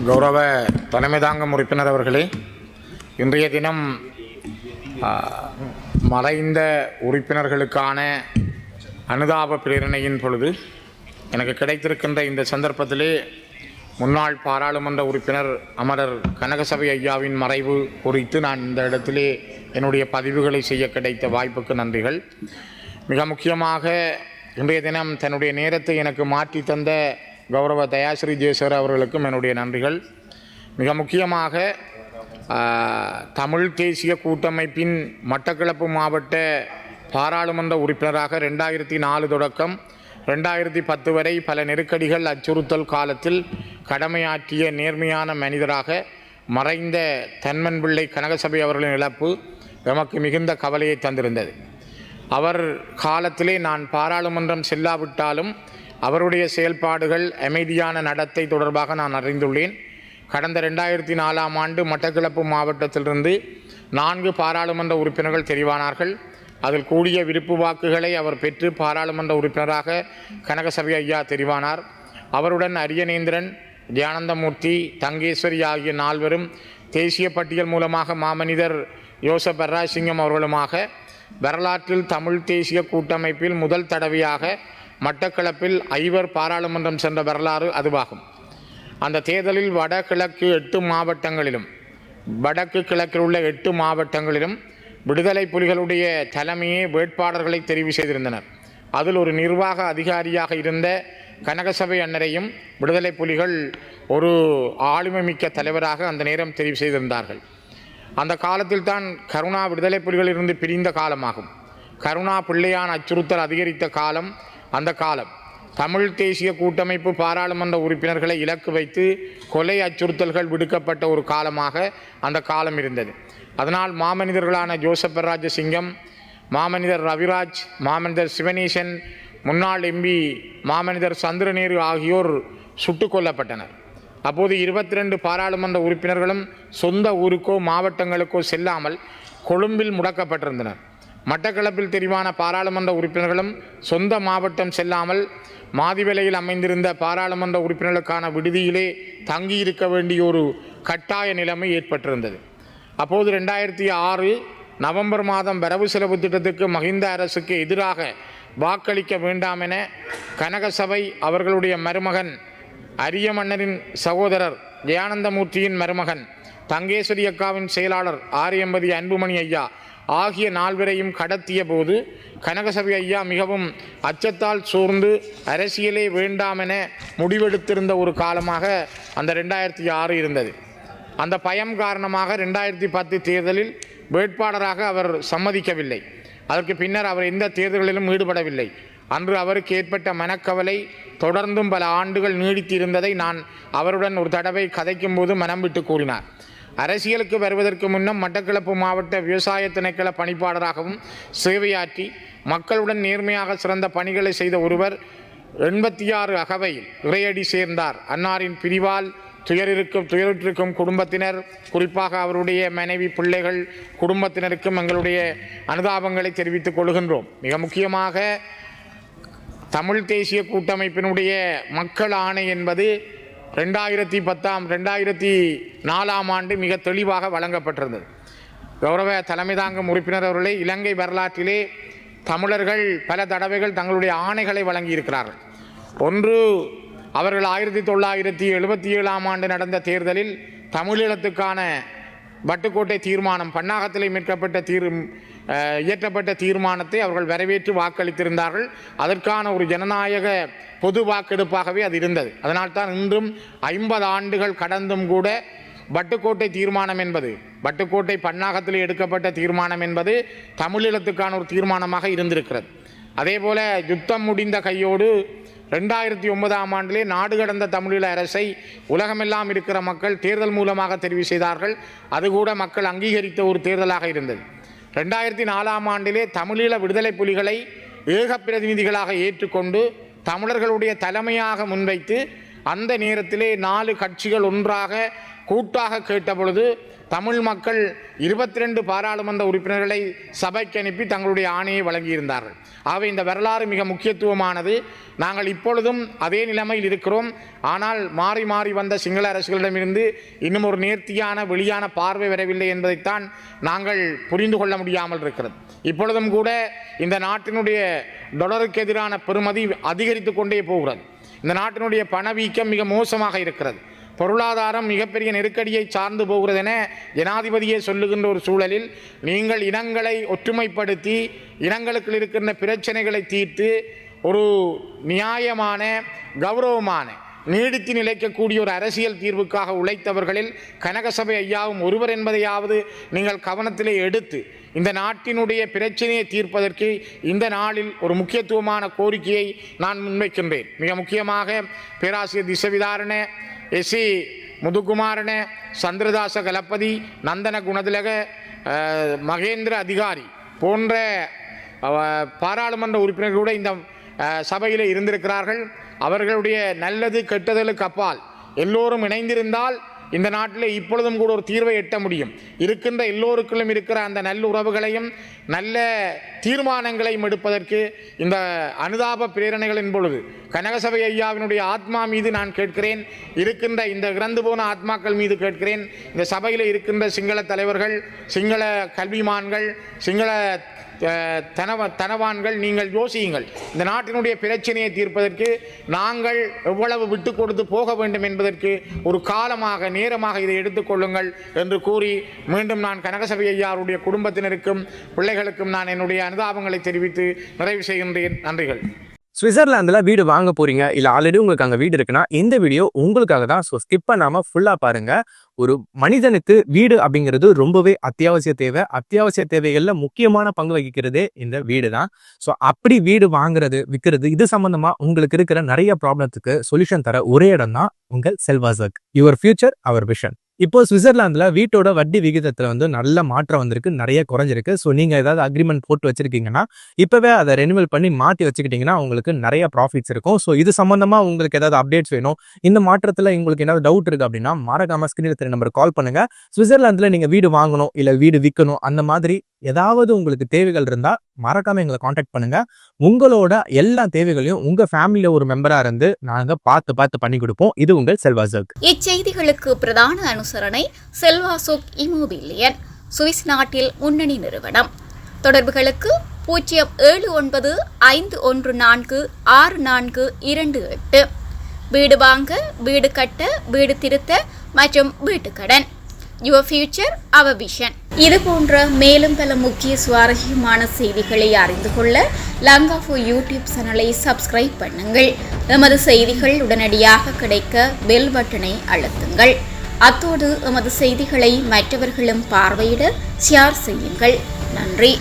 கௌரவ தலைமை தாங்கும் உறுப்பினர் அவர்களே, இன்றைய தினம் மறைந்த உறுப்பினர்களுக்கான அனுதாப பிரேரணையின் பொழுது எனக்கு கிடைத்திருக்கின்ற இந்த சந்தர்ப்பத்திலே முன்னாள் பாராளுமன்ற உறுப்பினர் அமரர் கனகசபை ஐயாவின் மறைவு குறித்து நான் இந்த இடத்திலே என்னுடைய பதிவுகளை செய்ய கிடைத்த வாய்ப்புக்கு நன்றிகள். மிக முக்கியமாக இன்றைய தினம் தன்னுடைய நேரத்தை எனக்கு மாற்றி தந்த கௌரவ தயாஸ்ரீ ஜெயசேகர் அவர்களுக்கும் என்னுடைய நன்றிகள். மிக முக்கியமாக தமிழ் தேசிய கூட்டமைப்பின் மட்டக்களப்பு மாவட்ட பாராளுமன்ற உறுப்பினராக 2004 தொடக்கம் 2010 வரை பல நெருக்கடிகள் அச்சுறுத்தல் காலத்தில் கடமையாற்றிய நேர்மையான மனிதராக மறைந்த தன்மன் பிள்ளை கனகசபை அவர்களின் இழப்பு எமக்கு மிகுந்த கவலையை தந்திருந்தது. அவர் காலத்திலே நான் பாராளுமன்றம் செல்லாவிட்டாலும் அவருடைய செயல்பாடுகள், அமைதியான நடத்தை தொடர்பாக நான் அறிந்துள்ளேன். கடந்த 2004ஆம் ஆண்டு மட்டக்களப்பு மாவட்டத்திலிருந்து 4 பாராளுமன்ற உறுப்பினர்கள் தெரிவானார்கள். அதில் கூடிய விருப்பு வாக்குகளை அவர் பெற்று பாராளுமன்ற உறுப்பினராக கனகசபை ஐயா தெரிவானார். அவருடன் அரியநேந்திரன், தியானந்தமூர்த்தி, தங்கேஸ்வரி ஆகிய 4வரும் தேசிய பட்டியல் மூலமாக மாமனிதர் யோசப் பர்ராசிங்கம் அவர்களுமாக வரலாற்றில் தமிழ் தேசிய கூட்டமைப்பில் முதல் தடவையாக மட்டக்களப்பில் 5 பாராளுமன்றம் சென்ற வரலாறு அதுவாகும். அந்த தேர்தலில் வடகிழக்கு 8 மாவட்டங்களிலும் வடக்கு கிழக்கில் உள்ள 8 மாவட்டங்களிலும் விடுதலை புலிகளுடைய தலைமையே வேட்பாளர்களை தெரிவு செய்திருந்தனர். அதில் ஒரு நிர்வாக அதிகாரியாக இருந்த கனகசபை அண்ணரையும் விடுதலை புலிகள் ஒரு ஆளுமை மிக்க தலைவராக அந்த நேரம் தெரிவு செய்திருந்தார்கள். அந்த காலத்தில் தான் கருணா விடுதலை புலிகளிலிருந்து பிரிந்த காலமாகும். கருணா பிள்ளையான் அச்சுறுத்தல் அதிகரித்த காலம் அந்த காலம். தமிழ் தேசிய கூட்டமைப்பு பாராளுமன்ற உறுப்பினர்களை இலக்கு வைத்து கொலை அச்சுறுத்தல்கள் விடுக்கப்பட்ட ஒரு காலமாக அந்த காலம் இருந்தது. அதனால் மாமனிதர்களான ஜோசப் ராஜசிங்கம், மாமனிதர் ரவிராஜ், மாமனிதர் சிவனேசன், முன்னாள் எம்பி மாமனிதர் சந்திரநேரு ஆகியோர் சுட்டுக் கொல்லப்பட்டனர். அப்போது 22 பாராளுமன்ற உறுப்பினர்களும் சொந்த ஊருக்கோ மாவட்டங்களுக்கோ செல்லாமல் கொழும்பில் முடக்கப்பட்டிருந்தனர். மட்டக்களப்பில் தெரிவான பாராளுமன்ற உறுப்பினர்களும் சொந்த மாவட்டம் செல்லாமல் மாதிவிலையில் அமைந்திருந்த பாராளுமன்ற உறுப்பினர்களுக்கான விடுதியிலே தங்கியிருக்க வேண்டிய ஒரு கட்டாய நிலைமை ஏற்பட்டிருந்தது. அப்போது 2006 நவம்பர் மாதம் வரவு செலவு திட்டத்துக்கு மஹிந்த அரசுக்கு எதிராக வாக்களிக்க வேண்டாம் என கனகசபை அவர்களுடைய மருமகன், அரிய மன்னரின் சகோதரர் ஜெயானந்தமூர்த்தியின் மருமகன், தங்கேஸ்வரி அக்காவின் செயலாளர் ஆரியம்பதி அன்புமணி ஐயா ஆகிய 4வரையும் கடத்திய போது கனகசபை ஐயா மிகவும் அச்சத்தால் சோர்ந்து அரசியலே வேண்டாம் என முடிவெடுத்திருந்த ஒரு காலமாக அந்த 2006 இருந்தது. அந்த பயம் காரணமாக 2010 தேர்தலில் வேட்பாளராக அவர் சம்மதிக்கவில்லை. அதற்கு பின்னர் அவர் எந்த தேர்தல்களிலும் ஈடுபடவில்லை. அன்று அவருக்கு ஏற்பட்ட மனக்கவலை தொடர்ந்தும் பல ஆண்டுகள் நீடித்திருந்ததை நான் அவருடன் ஒரு தடவை கதைக்கும் போது மனம் விட்டு கூறினார். அரசியலுக்கு வருவதற்கு முன்னம் மட்டக்களப்பு மாவட்ட விவசாய திணைக்கள பணிப்பாளராகவும் சேவையாற்றி மக்களுடன் நேர்மையாக சிறந்த பணிகளை செய்த ஒருவர் 86 அகவையில் இறையடி சேர்ந்தார். அன்னாரின் பிரிவால் துயருற்றிருக்கும் குடும்பத்தினர், குறிப்பாக அவருடைய மனைவி, பிள்ளைகள், குடும்பத்தினருக்கும் எங்களுடைய அனுதாபங்களை தெரிவித்துக் கொள்கின்றோம். மிக முக்கியமாக தமிழ் தேசிய கூட்டமைப்பினுடைய மக்கள் ஆணை என்பது 2004ஆம் ஆண்டு மிக தெளிவாக வழங்கப்பட்டிருந்தது. கௌரவ தலைமை தாங்கும் உறுப்பினர் அவர்களே, இலங்கை வரலாற்றிலே தமிழர்கள் பல தடவைகள் தங்களுடைய ஆணைகளை வழங்கியிருக்கிறார்கள். ஒன்று, அவர்கள் 1977ஆம் ஆண்டு நடந்த தேர்தலில் தமிழீழத்துக்கான வட்டுக்கோட்டை தீர்மானம், பன்னாகத்திலே இயற்றப்பட்ட தீர்மானத்தை அவர்கள் வரவேற்று வாக்களித்திருந்தார்கள். அதற்கான ஒரு ஜனநாயக பொது வாக்கெடுப்பாகவே அது இருந்தது. அதனால்தான் இன்றும் 50 ஆண்டுகள் கடந்தும் கூட வட்டுக்கோட்டை தீர்மானம் என்பது, வட்டுக்கோட்டை பன்னாகத்தில் எடுக்கப்பட்ட தீர்மானம் என்பது தமிழீழத்துக்கான ஒரு தீர்மானமாக இருந்திருக்கிறது. அதேபோல யுத்தம் முடிந்த கையோடு 2009ஆம் ஆண்டிலே நாடு கடந்த தமிழீழ அரசை உலகமெல்லாம் இருக்கிற மக்கள் தேர்தல் மூலமாக தெரிவு செய்தார்கள். அது கூட மக்கள் அங்கீகரித்த ஒரு தேர்தலாக இருந்தது. 2004ஆம் ஆண்டிலே தமிழீழ விடுதலை புலிகளை ஏக பிரதிநிதிகளாக ஏற்றுக்கொண்டு தமிழர்களுடைய தலைமையாக முன்வைத்து அந்த நேரத்திலே 4 கட்சிகள் ஒன்றாக கூட்டாக கேட்டபொழுது தமிழ் மக்கள் 22 பாராளுமன்ற உறுப்பினர்களை சபைக்கு அனுப்பி தங்களுடைய ஆணையை வழங்கியிருந்தார்கள். ஆகவே இந்த வரலாறு மிக முக்கியத்துவமானது. நாங்கள் இப்பொழுதும் அதே நிலைமையில் இருக்கிறோம். ஆனால் மாறி மாறி வந்த சிங்கள அரசுகளிடமிருந்து இன்னும் ஒரு நேர்த்தியான வெளியான பார்வை வரவில்லை என்பதைத்தான் நாங்கள் புரிந்து கொள்ள முடியாமல் இருக்கிறது. இப்பொழுதும் கூட இந்த நாட்டினுடைய டாலருக்கு எதிரான பெறுமதி அதிகரித்து கொண்டே போகிறது. இந்த நாட்டினுடைய பணவீக்கம் மிக மோசமாக இருக்கிறது. பொருளாதாரம் மிகப்பெரிய நெருக்கடியை சார்ந்து போகிறது என ஜனாதிபதியே சொல்லுகின்ற ஒரு சூழலில் நீங்கள் இனங்களை ஒற்றுமைப்படுத்தி இனங்களுக்கு இருக்கின்ற பிரச்சனைகளை தீர்த்து ஒரு நியாயமான கௌரவமான நீடித்து நிலைக்கக்கூடிய ஒரு அரசியல் தீர்வுக்காக உழைத்தவர்களில் கனகசபை ஐயாவும் ஒருவர் என்பதையாவது நீங்கள் கவனத்திலே எடுத்து இந்த நாட்டினுடைய பிரச்சனையை தீர்ப்பதற்கு இந்த நாளில் ஒரு முக்கியத்துவமான கோரிக்கையை நான் முன்வைக்கின்றேன். மிக முக்கியமாக பேராசிரியர் திசவிதாரண, எஸ்சி முதுகுமாரன, சந்திரதாச கலப்பதி, நந்தன குணதிலக, மகேந்திர அதிகாரி போன்ற பாராளுமன்ற உறுப்பினர்கள் கூட இந்த சபையில் இருந்திருக்கிறார்கள். அவர்களுடைய நல்லது கெட்டதலுக்கு அப்பால் எல்லோரும் இணைந்திருந்தால் இந்த நாட்டில் இப்பொழுதும் கூட ஒரு தீர்வை எட்ட முடியும். இருக்கின்ற எல்லோருக்குள்ளும் இருக்கிற அந்த நல்ல உறவுகளையும் நல்ல தீர்மானங்களையும் எடுப்பதற்கு இந்த அனுதாப பிரேரணைகளின் பொழுது கனகசபை ஐயாவினுடைய ஆத்மா மீது நான் கேட்கிறேன், இருக்கின்ற இந்த இறந்து போன ஆத்மாக்கள் மீது கேட்கிறேன். இந்த சபையில் இருக்கின்ற சிங்கள தலைவர்கள், சிங்கள கல்விமான்கள், சிங்கள தனவான்கள், நீங்கள் யோசியுங்கள். இந்த நாட்டினுடைய பிரச்சனையை தீர்ப்பதற்கு நாங்கள் எவ்வளவு விட்டு கொடுத்து போக வேண்டும் என்பதற்கு ஒரு காலமாக நேரமாக இதை எடுத்துக்கொள்ளுங்கள் என்று கூறி மீண்டும் நான் கனகசபை ஐயாருடைய குடும்பத்தினருக்கும் பிள்ளைகளுக்கும் நான் என்னுடைய அனுதாபங்களை தெரிவித்து நிறைவு செய்கின்றேன். நன்றிகள். சுவிட்சர்லாந்துல வீடு வாங்க போறீங்க, இல்ல ஆல்ரெடி உங்களுக்கு அங்க வீடு இருக்குன்னா இந்த வீடியோ உங்களுக்காக தான். ஸோ ஸ்கிப் பண்ணாம ஃபுல்லா பாருங்க. ஒரு மனிதனுக்கு வீடு அப்படிங்கிறது ரொம்பவே அத்தியாவசிய தேவை. அத்தியாவசிய தேவைகள்ல முக்கியமான பங்கு வகிக்கிறதே இந்த வீடு தான். ஸோ அப்படி வீடு வாங்குறது, விற்கிறது, இது சம்பந்தமா உங்களுக்கு இருக்கிற நிறைய ப்ராப்ளத்துக்கு சொல்யூஷன் தர ஒரே இடம் தான் உங்கள் செல்வாசக். Your future our vision. இப்போ சுவிட்சர்லாந்துல வீட்டோட வட்டி விகிதத்துல நல்ல மாற்றம் வந்திருக்கு, நிறைய குறைஞ்சிருக்கு. ஸோ நீங்க ஏதாவது அக்ரிமெண்ட் போட்டு வச்சிருக்கீங்கன்னா இப்பவே அதை ரெனிவல் பண்ணி மாற்றி வச்சுக்கிட்டீங்கன்னா உங்களுக்கு நிறைய ப்ராஃபிட்ஸ் இருக்கும். ஸோ இது சம்பந்தமா உங்களுக்கு ஏதாவது அப்டேட்ஸ் வேணும், இந்த மாற்றத்துல உங்களுக்கு ஏதாவது டவுட் இருக்கு அப்படின்னா மறக்காம ஸ்கிரீன்ல தெரிய நம்பர் கால் பண்ணுங்க. சுவிட்சர்லாந்துல நீங்க வீடு வாங்கணும் இல்ல வீடு விற்கணும், அந்த மாதிரி ஏதாவது உங்களுக்கு தேவைகள் இருந்தா மறக்காம எங்களை காண்டாக்ட் பண்ணுங்க. உங்களோட எல்லா தேவைகளையும் உங்க ஃபேமிலியில ஒரு மெம்பரா இருந்து நாங்க பார்த்து பண்ணி கொடுப்போம். இது உங்கள் செல்வாசோக். இச்செய்திகளுக்கு பிரதான அனுசரணை செல்வாசோக் இமோபிலியன், சுவிஸ் நாட்டில் முன்னணி நிறுவனம். தொடர்புகளுக்கு 07951464428. வீடு வாங்க, வீடு கட்ட, வீடு திருத்த மற்றும் வீட்டுக்கடன். Your future our vision. இது போன்ற மேலும் பல முக்கிய சுவாரஸ்யமான செய்திகளை அறிந்து கொள்ள லங்காஃபோ யூடியூப் சேனலை சப்ஸ்கிரைப் பண்ணுங்கள். எமது செய்திகள் உடனடியாக கிடைக்க பெல் பட்டனை அழுத்துங்கள். அத்தோடு எமது செய்திகளை மற்றவர்களும் பார்வையிட ஷேர் செய்யுங்கள். நன்றி.